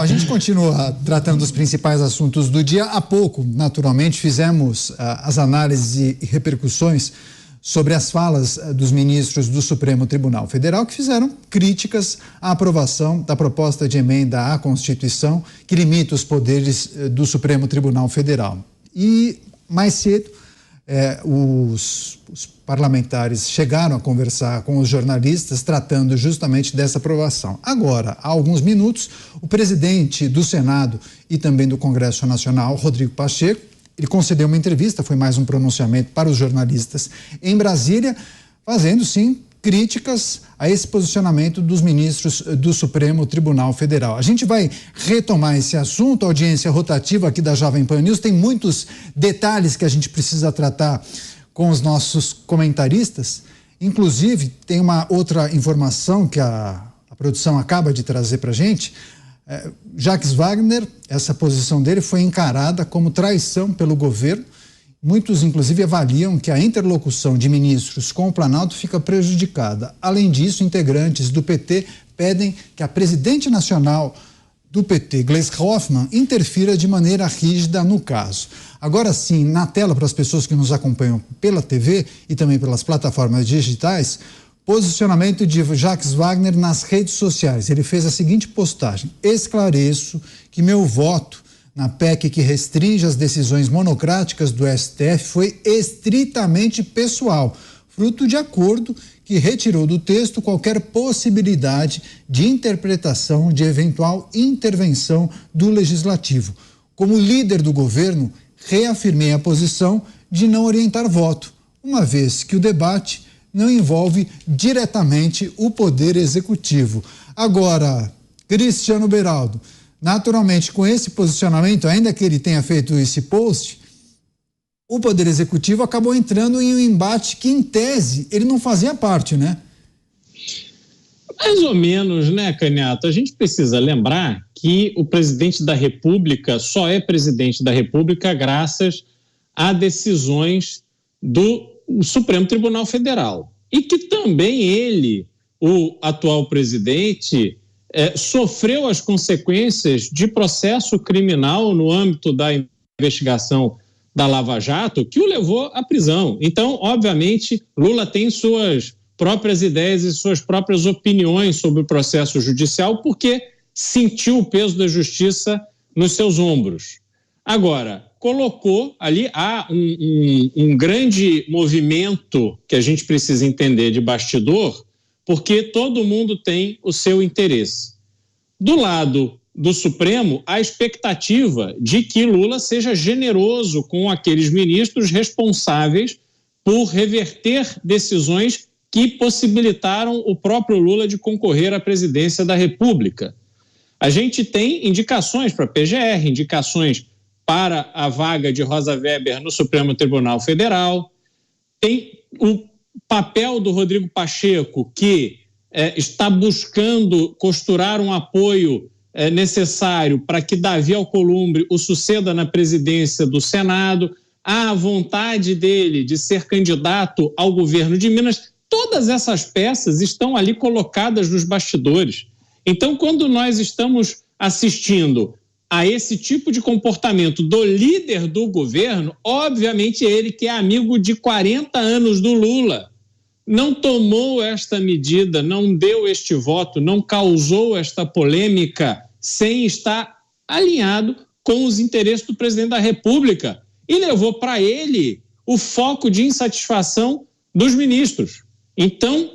A gente continua tratando dos principais assuntos do dia. Há pouco, naturalmente, fizemos as análises e repercussões sobre as falas dos ministros do Supremo Tribunal Federal que fizeram críticas à aprovação da proposta de emenda à Constituição que limita os poderes do Supremo Tribunal Federal. E mais cedo, os parlamentares chegaram a conversar com os jornalistas tratando justamente dessa aprovação. Agora, há alguns minutos, o presidente do Senado e também do Congresso Nacional, Rodrigo Pacheco, ele concedeu uma entrevista, foi mais um pronunciamento para os jornalistas em Brasília, fazendo sim críticas a esse posicionamento dos ministros do Supremo Tribunal Federal. A gente vai retomar esse assunto, a audiência rotativa aqui da Jovem Pan News, tem muitos detalhes que a gente precisa tratar com os nossos comentaristas. Inclusive, tem uma outra informação que a produção acaba de trazer para a gente. Jacques Wagner, essa posição dele foi encarada como traição pelo governo. Muitos, inclusive, avaliam que a interlocução de ministros com o Planalto fica prejudicada. Além disso, integrantes do PT pedem que a presidente nacional do PT, Gleisi Hoffmann, interfira de maneira rígida no caso. Agora sim, na tela, para as pessoas que nos acompanham pela TV e também pelas plataformas digitais, posicionamento de Jacques Wagner nas redes sociais. Ele fez a seguinte postagem: esclareço que meu voto na PEC que restringe as decisões monocráticas do STF foi estritamente pessoal, fruto de acordo que retirou do texto qualquer possibilidade de interpretação de eventual intervenção do Legislativo. Como líder do governo, reafirmei a posição de não orientar voto, uma vez que o debate não envolve diretamente o Poder Executivo. Agora, Cristiano Beraldo, naturalmente, com esse posicionamento, ainda que ele tenha feito esse post, o Poder Executivo acabou entrando em um embate que, em tese, ele não fazia parte, né? Mais ou menos, né, Canhato? A gente precisa lembrar que o presidente da República só é presidente da República graças a decisões do Supremo Tribunal Federal. E que também ele, o atual presidente, sofreu as consequências de processo criminal no âmbito da investigação da Lava Jato, que o levou à prisão. Então, obviamente, Lula tem suas próprias ideias e suas próprias opiniões sobre o processo judicial, porque sentiu o peso da justiça nos seus ombros. Agora, colocou ali, há um grande movimento que a gente precisa entender de bastidor, porque todo mundo tem o seu interesse. Do lado do Supremo, a expectativa de que Lula seja generoso com aqueles ministros responsáveis por reverter decisões que possibilitaram o próprio Lula de concorrer à presidência da República. A gente tem indicações para a PGR, indicações para a vaga de Rosa Weber no Supremo Tribunal Federal, tem o papel do Rodrigo Pacheco, que está buscando costurar um apoio necessário para que Davi Alcolumbre o suceda na presidência do Senado, a vontade dele de ser candidato ao governo de Minas. Todas essas peças estão ali colocadas nos bastidores. Então, quando nós estamos assistindo a esse tipo de comportamento do líder do governo, obviamente ele, que é amigo de 40 anos do Lula, não tomou esta medida, não deu este voto, não causou esta polêmica sem estar alinhado com os interesses do presidente da República e levou para ele o foco de insatisfação dos ministros. Então,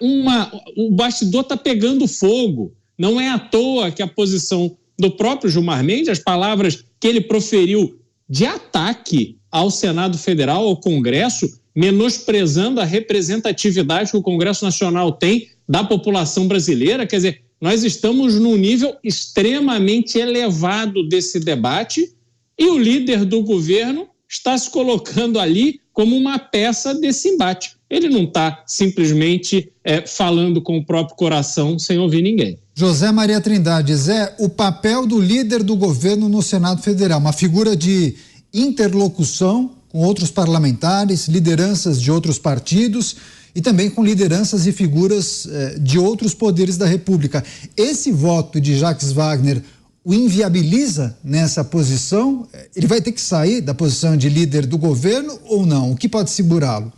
o bastidor está pegando fogo. Não é à toa que a posição do próprio Gilmar Mendes, as palavras que ele proferiu de ataque ao Senado Federal, ao Congresso, menosprezando a representatividade que o Congresso Nacional tem da população brasileira. Quer dizer, nós estamos num nível extremamente elevado desse debate e o líder do governo está se colocando ali como uma peça desse embate. Ele não está simplesmente falando com o próprio coração sem ouvir ninguém. José Maria Trindade, Zé, o papel do líder do governo no Senado Federal, uma figura de interlocução com outros parlamentares, lideranças de outros partidos e também com lideranças e figuras de outros poderes da República. Esse voto de Jacques Wagner o inviabiliza nessa posição? Ele vai ter que sair da posição de líder do governo ou não? O que pode segurá-lo?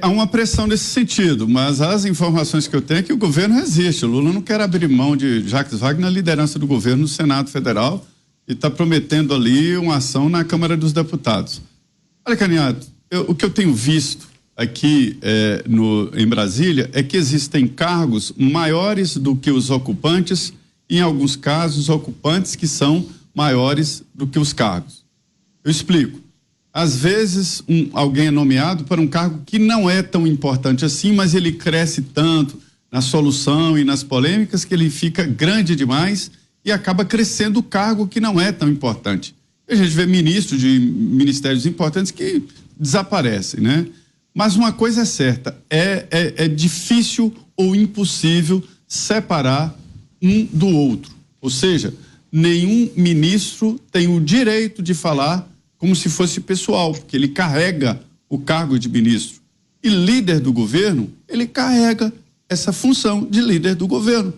Há uma pressão nesse sentido, mas as informações que eu tenho é que o governo resiste. O Lula não quer abrir mão de Jacques Wagner na liderança do governo no Senado Federal e está prometendo ali uma ação na Câmara dos Deputados. Olha, Candidato, o que eu tenho visto aqui em Brasília é que existem cargos maiores do que os ocupantes, em alguns casos, ocupantes que são maiores do que os cargos. Eu explico. Às vezes, alguém é nomeado para um cargo que não é tão importante assim, mas ele cresce tanto na solução e nas polêmicas que ele fica grande demais e acaba crescendo o cargo que não é tão importante. A gente vê ministros de ministérios importantes que desaparecem, né? Mas uma coisa é certa, é difícil ou impossível separar um do outro. Ou seja, nenhum ministro tem o direito de falar como se fosse pessoal, porque ele carrega o cargo de ministro. E líder do governo, ele carrega essa função de líder do governo.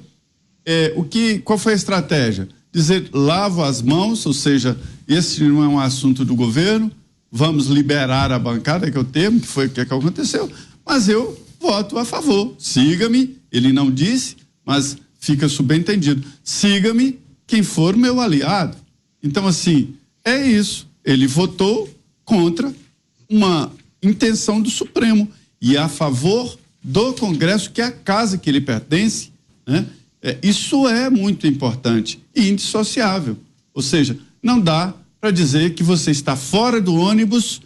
Qual foi a estratégia? Dizer, lavo as mãos, ou seja, esse não é um assunto do governo, vamos liberar a bancada, que é o termo, que foi o que aconteceu, mas eu voto a favor. Siga-me, ele não disse, mas fica subentendido. Siga-me quem for meu aliado. Então, assim, é isso. Ele votou contra uma intenção do Supremo e a favor do Congresso, que é a casa que ele pertence, né? Isso é muito importante e indissociável. Ou seja, não dá para dizer que você está fora do ônibus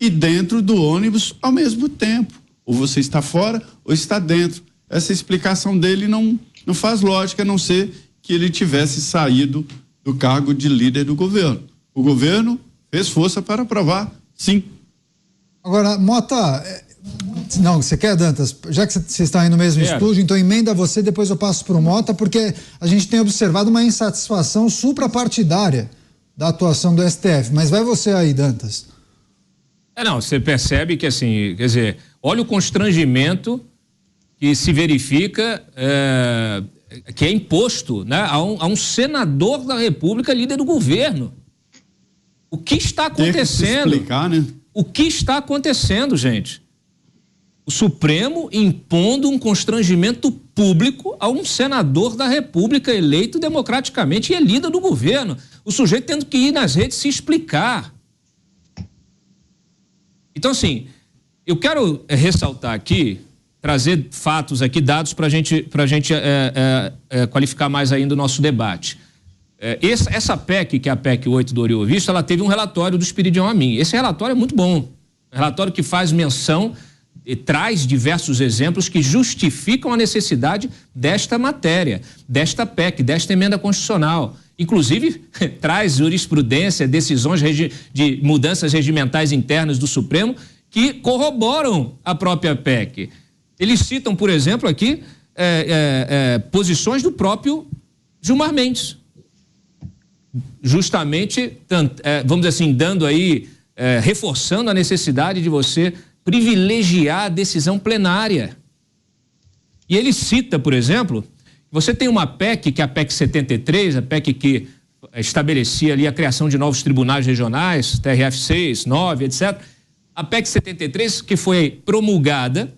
e dentro do ônibus ao mesmo tempo. Ou você está fora ou está dentro. Essa explicação dele não faz lógica, a não ser que ele tivesse saído do cargo de líder do governo. O governo fez força para aprovar, sim. Agora, Mota, não, você quer, Dantas? Já que você está aí no mesmo estúdio, então emenda você, depois eu passo para o Mota, porque a gente tem observado uma insatisfação suprapartidária da atuação do STF. Mas vai você aí, Dantas. Não, você percebe que, assim, quer dizer, olha o constrangimento que se verifica, que é imposto, né, a um senador da República, líder do governo. O que está acontecendo? Tem que explicar, né? O que está acontecendo, gente? O Supremo impondo um constrangimento público a um senador da República eleito democraticamente e é líder do governo. O sujeito tendo que ir nas redes se explicar. Então, assim, eu quero ressaltar aqui, trazer fatos aqui, dados para a gente qualificar mais ainda o nosso debate. Essa PEC, que é a PEC 8 do Oriovisto, ela teve um relatório do Espiridião Amin. Esse relatório é muito bom. Um relatório que faz menção e traz diversos exemplos que justificam a necessidade desta matéria, desta PEC, desta emenda constitucional. Inclusive, traz jurisprudência, decisões de mudanças regimentais internas do Supremo que corroboram a própria PEC. Eles citam, por exemplo, aqui, posições do próprio Gilmar Mendes. Justamente, vamos dizer assim, dando aí, reforçando a necessidade de você privilegiar a decisão plenária. E ele cita, por exemplo, você tem uma PEC, que é a PEC 73, a PEC que estabelecia ali a criação de novos tribunais regionais, TRF 6, 9, etc. A PEC 73, que foi promulgada,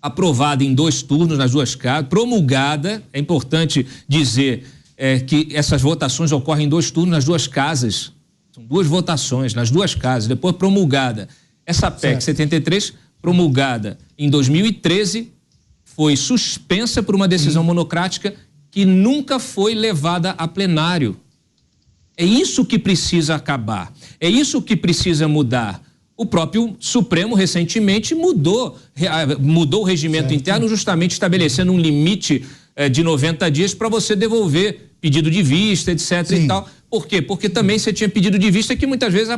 aprovada em 2 turnos nas 2 casas, promulgada, é importante dizer que essas votações ocorrem em 2 turnos nas 2 casas, são 2 votações nas 2 casas, depois promulgada. Essa PEC 73, promulgada em 2013, foi suspensa por uma decisão monocrática que nunca foi levada a plenário. É isso que precisa acabar, é isso que precisa mudar. O próprio Supremo recentemente mudou o regimento interno, justamente estabelecendo um limite de 90 dias para você devolver pedido de vista, etc. e tal. Por quê? Porque também você tinha pedido de vista que muitas vezes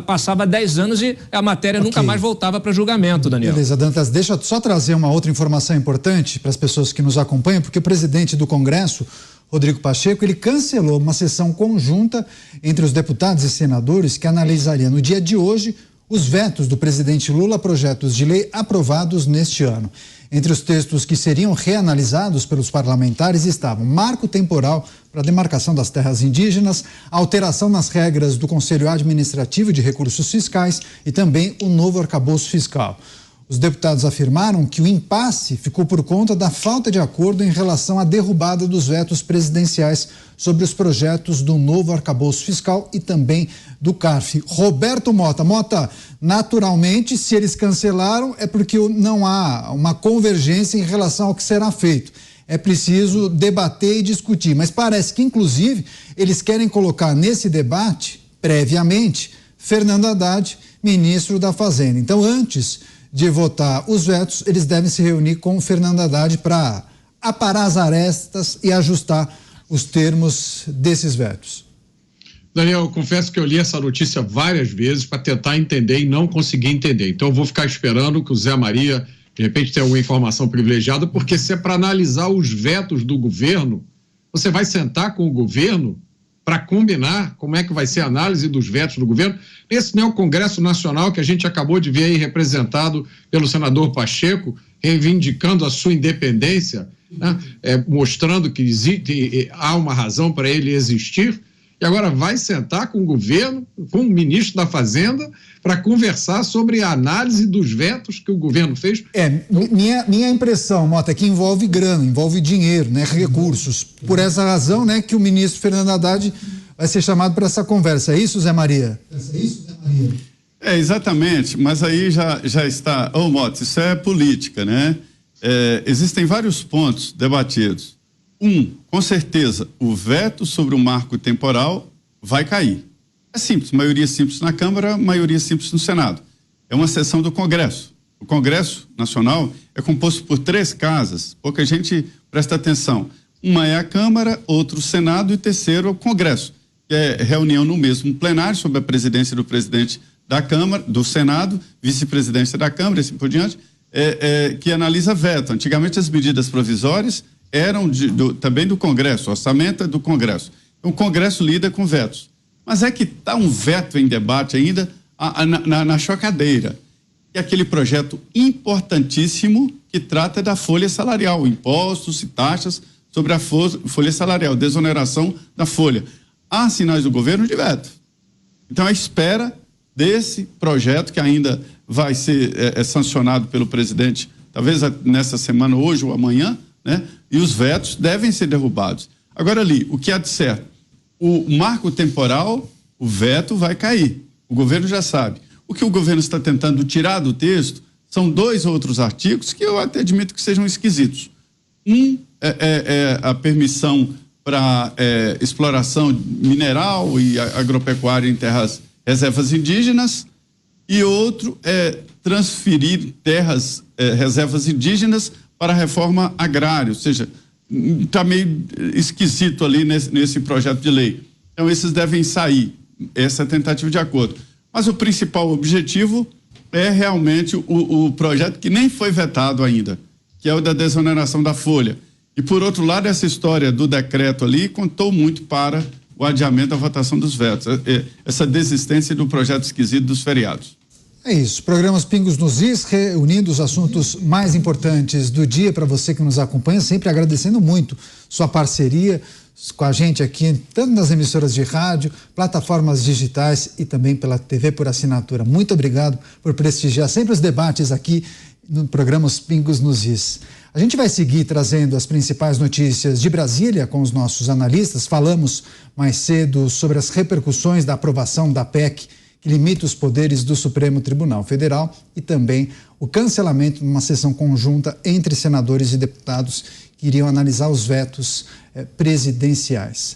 passava 10 anos e a matéria nunca mais voltava para julgamento, Daniel. Beleza, Dantas, deixa eu só trazer uma outra informação importante para as pessoas que nos acompanham, porque o presidente do Congresso, Rodrigo Pacheco, ele cancelou uma sessão conjunta entre os deputados e senadores que analisaria no dia de hoje os vetos do presidente Lula a projetos de lei aprovados neste ano. Entre os textos que seriam reanalisados pelos parlamentares estavam marco temporal para a demarcação das terras indígenas, alteração nas regras do Conselho Administrativo de Recursos Fiscais e também o novo arcabouço fiscal. Os deputados afirmaram que o impasse ficou por conta da falta de acordo em relação à derrubada dos vetos presidenciais sobre os projetos do novo arcabouço fiscal e também do CARF. Roberto Mota. Mota, naturalmente, se eles cancelaram é porque não há uma convergência em relação ao que será feito. É preciso debater e discutir, mas parece que, inclusive, eles querem colocar nesse debate, previamente, Fernando Haddad, ministro da Fazenda. Então, antes de votar os vetos, eles devem se reunir com o Fernando Haddad para aparar as arestas e ajustar os termos desses vetos. Daniel, eu confesso que eu li essa notícia várias vezes para tentar entender e não consegui entender. Então eu vou ficar esperando que o Zé Maria, de repente, tenha alguma informação privilegiada, porque se é para analisar os vetos do governo, você vai sentar com o governo para combinar como é que vai ser a análise dos vetos do governo. Esse não é o Congresso Nacional que a gente acabou de ver aí representado pelo senador Pacheco, reivindicando a sua independência, né? Mostrando que há uma razão para ele existir, e agora vai sentar com o governo, com o ministro da Fazenda, para conversar sobre a análise dos vetos que o governo fez. Minha impressão, Mota, é que envolve grana, envolve dinheiro, né, recursos. Por essa razão, né, que o ministro Fernando Haddad vai ser chamado para essa conversa. É isso, Zé Maria? Exatamente, mas aí já está... Mota, isso é política, né? Existem vários pontos debatidos. Com certeza, o veto sobre o marco temporal vai cair. É simples, maioria simples na Câmara, maioria simples no Senado. É uma sessão do Congresso. O Congresso Nacional é composto por 3 casas, pouca gente presta atenção. Uma é a Câmara, outro o Senado e terceiro é o Congresso, que é reunião no mesmo plenário, sob a presidência do presidente da Câmara, do Senado, vice-presidência da Câmara e assim por diante, que analisa veto. Antigamente as medidas provisórias eram também do Congresso, o orçamento é do Congresso. Então, o Congresso lida com vetos. Mas é que está um veto em debate ainda na chocadeira. É aquele projeto importantíssimo que trata da folha salarial, impostos e taxas sobre a folha salarial, desoneração da folha. Há sinais do governo de veto. Então, a espera desse projeto, que ainda vai ser sancionado pelo presidente, talvez nessa semana, hoje ou amanhã, né? E os vetos devem ser derrubados. Agora ali, o que há de certo? O marco temporal, o veto vai cair. O governo já sabe. O que o governo está tentando tirar do texto são 2 outros artigos que eu até admito que sejam esquisitos. É a permissão para exploração mineral e agropecuária em terras reservas indígenas, e outro é transferir terras reservas indígenas para a reforma agrária, ou seja, está meio esquisito ali nesse projeto de lei. Então, esses devem sair, essa tentativa de acordo. Mas o principal objetivo é realmente o projeto que nem foi vetado ainda, que é o da desoneração da folha. E, por outro lado, essa história do decreto ali contou muito para o adiamento da votação dos vetos, essa desistência do projeto esquisito dos feriados. É isso, programas Pingos nos Is, reunindo os assuntos mais importantes do dia para você que nos acompanha, sempre agradecendo muito sua parceria com a gente aqui, tanto nas emissoras de rádio, plataformas digitais e também pela TV por assinatura. Muito obrigado por prestigiar sempre os debates aqui no programa Pingos nos Is. A gente vai seguir trazendo as principais notícias de Brasília com os nossos analistas. Falamos mais cedo sobre as repercussões da aprovação da PEC, que limita os poderes do Supremo Tribunal Federal, e também o cancelamento de uma sessão conjunta entre senadores e deputados que iriam analisar os vetos presidenciais.